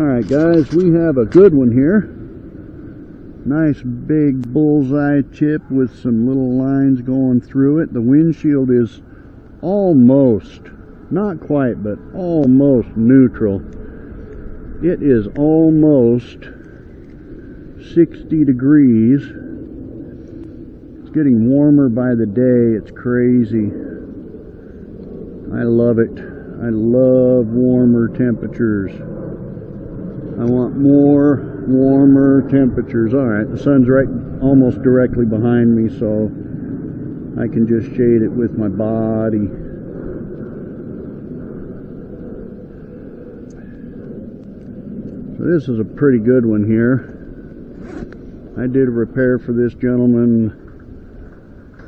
Alright guys, we have a good one here. Nice big bullseye chip with some little lines going through it. The windshield is almost, not quite, but almost neutral. It is almost 60 degrees. It's getting warmer by the day. It's crazy. I love it. I love warmer temperatures. I want more warmer temperatures. Alright, the sun's right almost directly behind me, so I can just shade it with my body. So this is a pretty good one here. I did a repair for this gentleman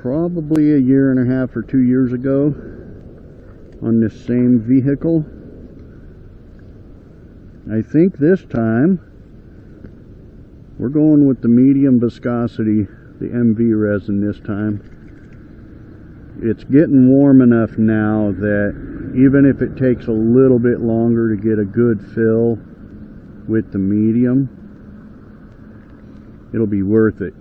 probably a year and a half or 2 years ago on this same vehicle. I think this time we're going with the medium viscosity, the MV resin this time. It's getting warm enough now that even if it takes a little bit longer to get a good fill with the medium, it'll be worth it,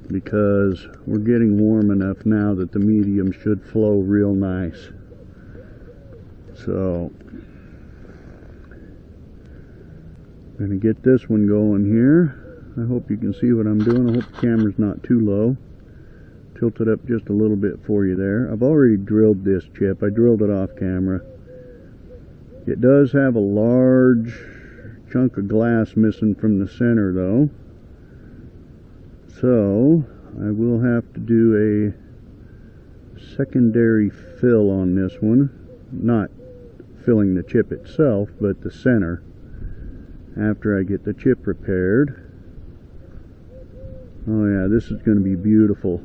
because we're getting warm enough now that the medium should flow real nice. So I'm going to get this one going here. I hope you can see what I'm doing. I hope the camera's not too low. Tilt it up just a little bit for you there. I've already drilled this chip. I drilled it off camera. It does have a large chunk of glass missing from the center though, so I will have to do a secondary fill on this one. Not filling the chip itself, but the center, after I get the chip repaired. Oh yeah, this is going to be beautiful.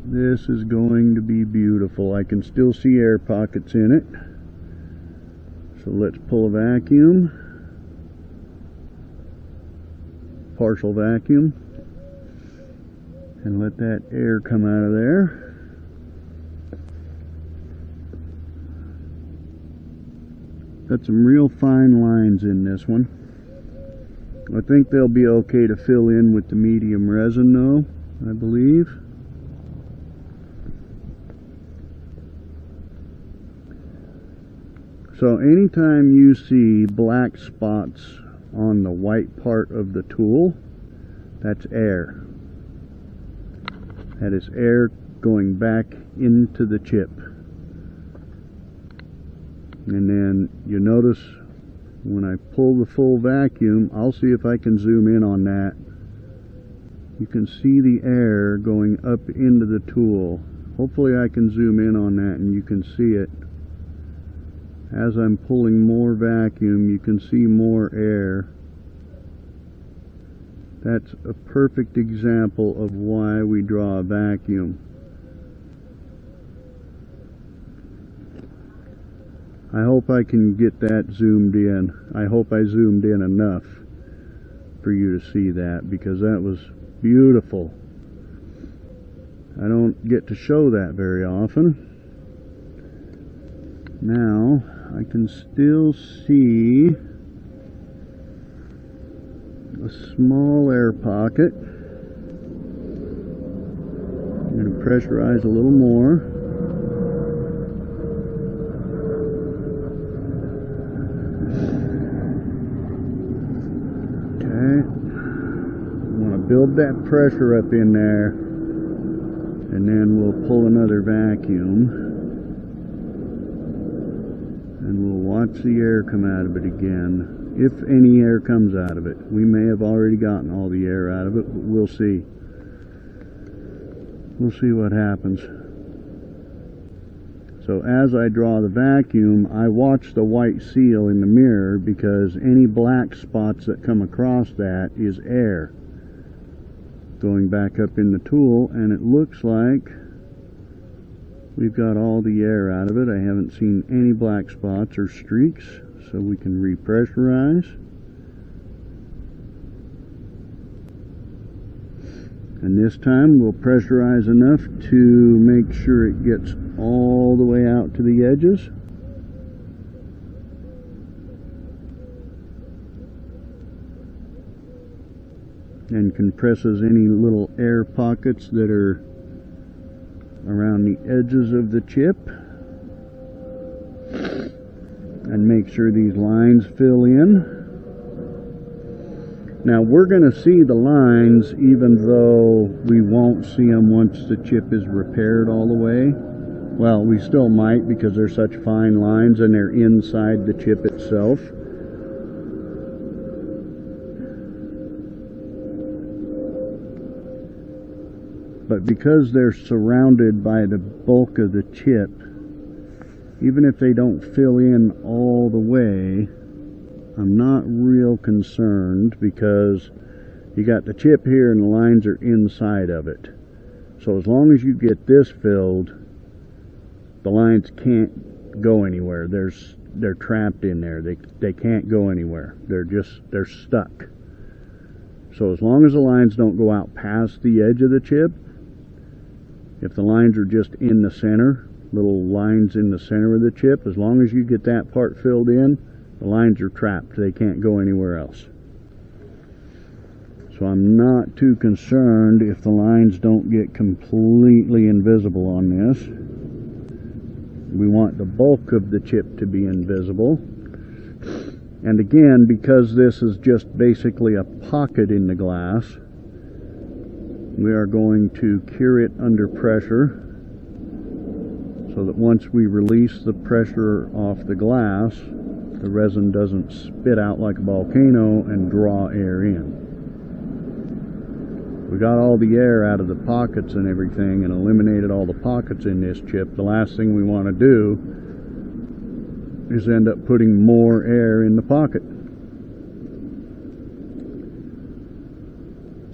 This is going to be beautiful. I can still see air pockets in it. So let's pull a vacuum. Partial vacuum. And let that air come out of there. Got some real fine lines in this one. I think they'll be okay to fill in with the medium resin though, I believe. So anytime you see black spots on the white part of the tool, that's air. That is air going back into the chip. And then you notice when I pull the full vacuum, I'll see if I can zoom in on that. You can see the air going up into the tool. Hopefully I can zoom in on that and you can see it. As I'm pulling more vacuum, you can see more air. That's a perfect example of why we draw a vacuum. I hope I can get that zoomed in. I hope I zoomed in enough for you to see that, because that was beautiful. I don't get to show that very often. Now I can still see a small air pocket. I'm going to pressurize a little more. Okay. I want to build that pressure up in there, and then we'll pull another vacuum. And we'll watch the air come out of it again, if any air comes out of it. We may have already gotten all the air out of it, but we'll see. We'll see what happens. So as I draw the vacuum, I watch the white seal in the mirror, because any black spots that come across that is air going back up in the tool, and it looks like we've got all the air out of it. I haven't seen any black spots or streaks, so we can repressurize. And this time we'll pressurize enough to make sure it gets all the way out to the edges. And compresses any little air pockets that are around the edges of the chip. And make sure these lines fill in. Now we're going to see the lines even though we won't see them once the chip is repaired all the way. Well, we still might because they're such fine lines and they're inside the chip itself. But because they're surrounded by the bulk of the chip, even if they don't fill in all the way, I'm not real concerned because you got the chip here and the lines are inside of it. So as long as you get this filled, the lines can't go anywhere. They're trapped in there. They can't go anywhere. They're stuck. So as long as the lines don't go out past the edge of the chip, if the lines are just in the center, little lines in the center of the chip, as long as you get that part filled in, the lines are trapped. They can't go anywhere else. So I'm not too concerned if the lines don't get completely invisible on this. We want the bulk of the chip to be invisible. And again, because this is just basically a pocket in the glass, we are going to cure it under pressure so that once we release the pressure off the glass, the resin doesn't spit out like a volcano and draw air in. We got all the air out of the pockets and everything and eliminated all the pockets in this chip. The last thing we want to do is end up putting more air in the pocket.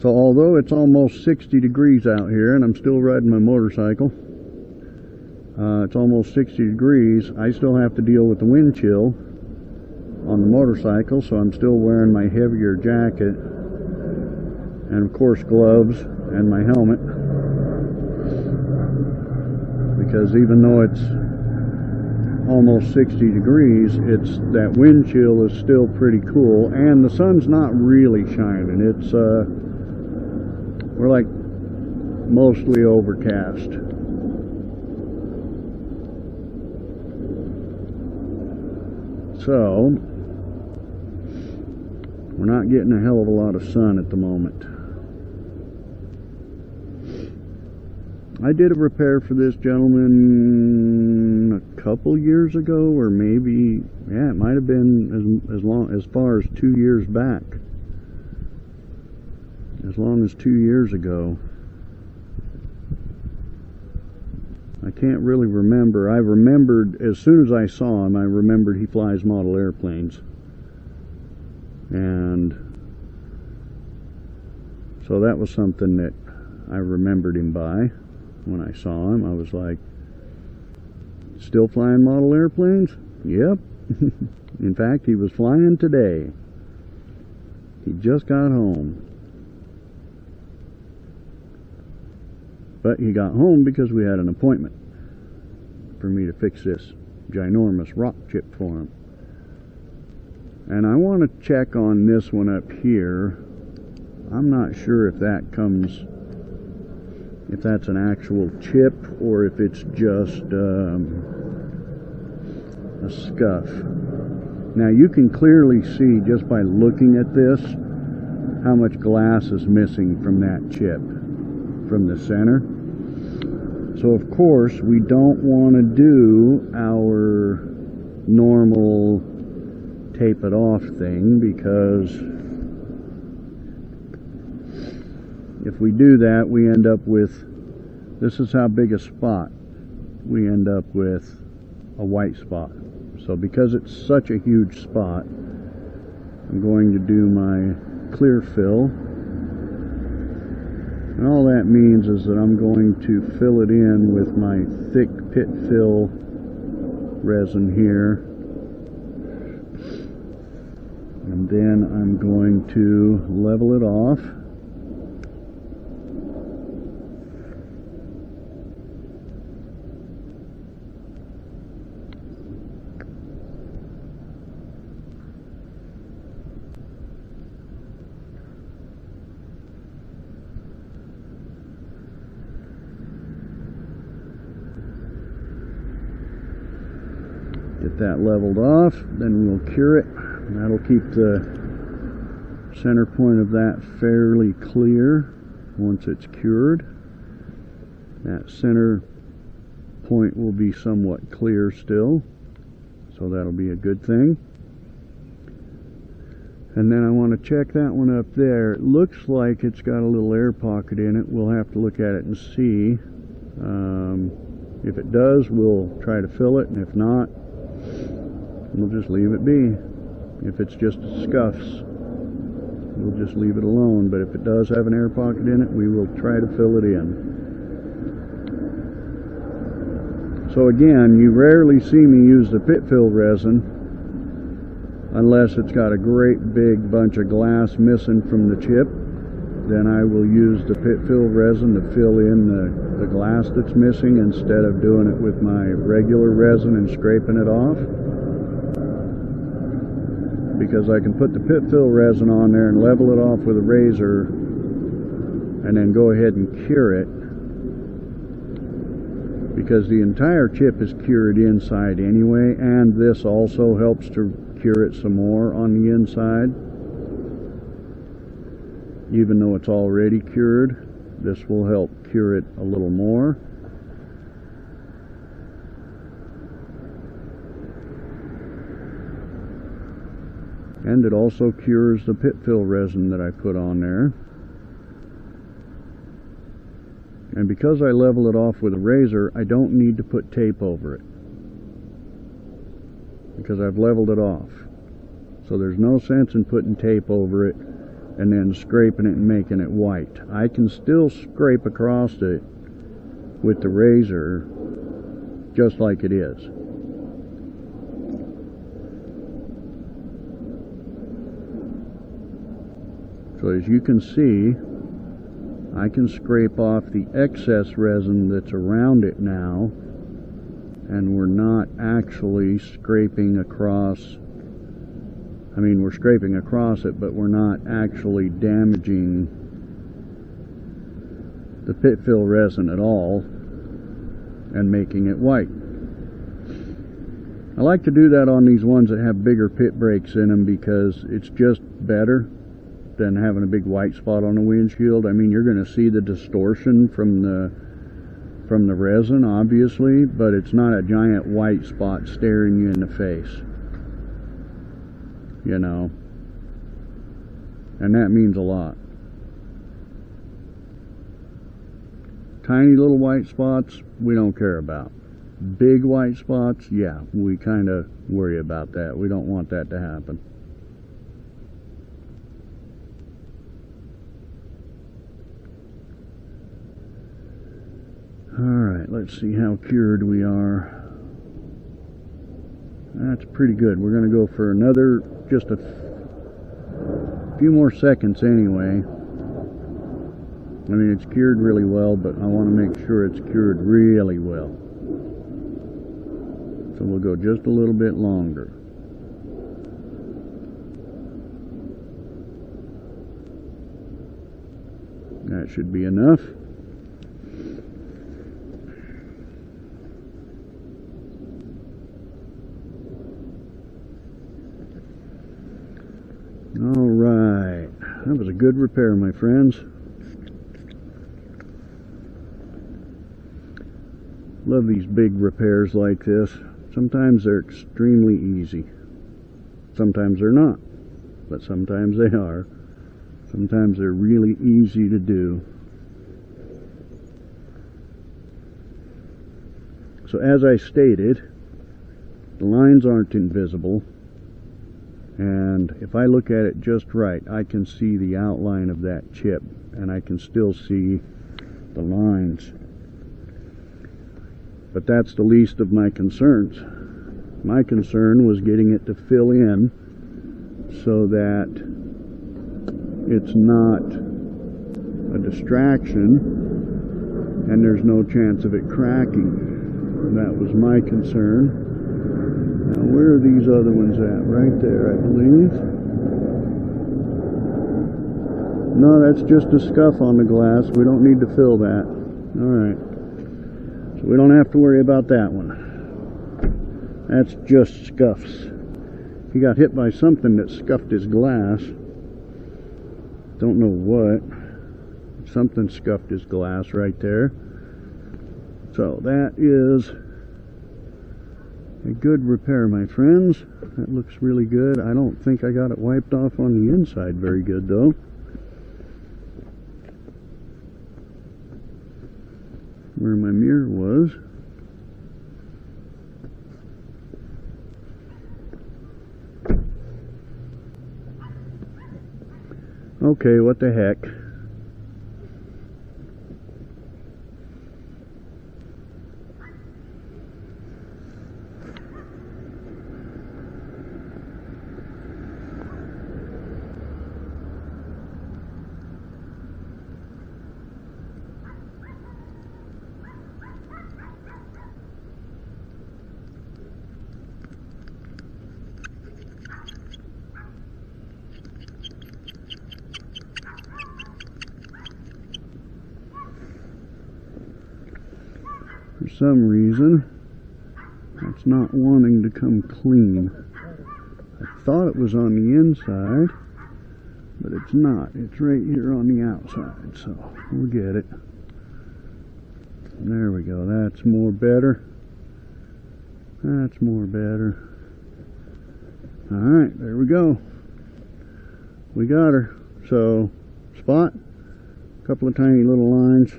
So although it's almost 60 degrees out here and I'm still riding my motorcycle, it's almost 60 degrees, I still have to deal with the wind chill on the motorcycle, so I'm still wearing my heavier jacket and of course gloves and my helmet, because even though it's almost 60 degrees, that wind chill is still pretty cool, and the sun's not really shining. It's we're like mostly overcast. So we're not getting a hell of a lot of sun at the moment. I did a repair for this gentleman a couple years ago, or maybe, yeah, it might have been as far as 2 years back. As long as 2 years ago. I can't really remember. I remembered, as soon as I saw him, I remembered he flies model airplanes. And so that was something that I remembered him by. When I saw him, I was like, still flying model airplanes? Yep. In fact, he was flying today. He just got home. But he got home because we had an appointment for me to fix this ginormous rock chip for him. And I want to check on this one up here. I'm not sure if that comes, if that's an actual chip or if it's just a scuff. Now you can clearly see just by looking at this how much glass is missing from that chip, from the center. So of course we don't want to do our normal tape it off thing, because if we do that, we end up with, this is how big a spot, we end up with a white spot. So because it's such a huge spot, I'm going to do my clear fill. And all that means is that I'm going to fill it in with my thick pit fill resin here. And then I'm going to level it off. Get that leveled off, then we'll cure it. That'll keep the center point of that fairly clear once it's cured. That center point will be somewhat clear still, so that'll be a good thing. And then I want to check that one up there. It looks like it's got a little air pocket in it. We'll have to look at it and see. If it does, we'll try to fill it, and if not, we'll just leave it be. If it's just scuffs, we'll just leave it alone. But if it does have an air pocket in it, we will try to fill it in. So again, you rarely see me use the pit fill resin unless it's got a great big bunch of glass missing from the chip. Then I will use the pit fill resin to fill in the glass that's missing instead of doing it with my regular resin and scraping it off. Because I can put the pit fill resin on there and level it off with a razor and then go ahead and cure it. Because the entire chip is cured inside anyway, and this also helps to cure it some more on the inside. Even though it's already cured, this will help cure it a little more. And it also cures the pit fill resin that I put on there. And because I level it off with a razor, I don't need to put tape over it, because I've leveled it off. So there's no sense in putting tape over it and then scraping it and making it white. I can still scrape across it with the razor just like it is. So as you can see, I can scrape off the excess resin that's around it now, and we're not actually scraping across. I mean, we're scraping across it, but we're not actually damaging the pit fill resin at all and making it white. I like to do that on these ones that have bigger pit breaks in them, because it's just better than having a big white spot on the windshield. I mean, you're going to see the distortion from the resin, obviously, but it's not a giant white spot staring you in the face, you know, and that means a lot. Tiny little white spots we don't care about. Big white spots, yeah, we kind of worry about that. We don't want that to happen. Alright, let's see how cured we are. That's pretty good. We're going to go for another, just a few more seconds anyway. I mean, it's cured really well, but I want to make sure it's cured really well. So we'll go just a little bit longer. That should be enough. Alright, that was a good repair, my friends. Love these big repairs like this. Sometimes they're extremely easy. Sometimes they're not, but sometimes they are. Sometimes they're really easy to do. So as I stated, the lines aren't invisible. And if I look at it just right, I can see the outline of that chip, and I can still see the lines. But that's the least of my concerns. My concern was getting it to fill in so that it's not a distraction and there's no chance of it cracking. That was my concern. Now, where are these other ones at? Right there, I believe. No, that's just a scuff on the glass. We don't need to fill that. Alright. So we don't have to worry about that one. That's just scuffs. He got hit by something that scuffed his glass. Don't know what. Something scuffed his glass right there. So that is a good repair, my friends. That looks really good. I don't think I got it wiped off on the inside very good though. Where my mirror was. Okay, what the heck. For some reason, it's not wanting to come clean. I thought it was on the inside, but it's not. It's right here on the outside, so we'll get it. There we go. That's more better. That's more better. Alright, there we go. We got her. So, spot, a couple of tiny little lines.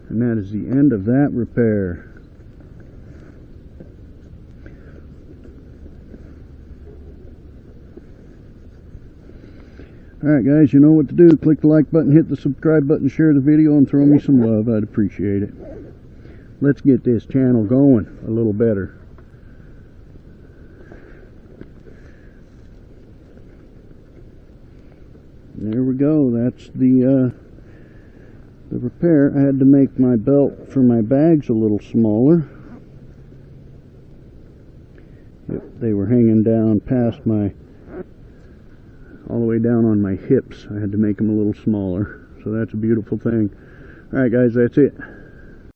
And that is the end of that repair. Alright guys, you know what to do. Click the like button, hit the subscribe button, share the video, and throw me some love. I'd appreciate it. Let's get this channel going a little better. There we go. That's the repair. I had to make my belt for my bags a little smaller. Yep, they were hanging down past my, all the way down on my hips. I had to make them a little smaller. So that's a beautiful thing. Alright guys, that's it.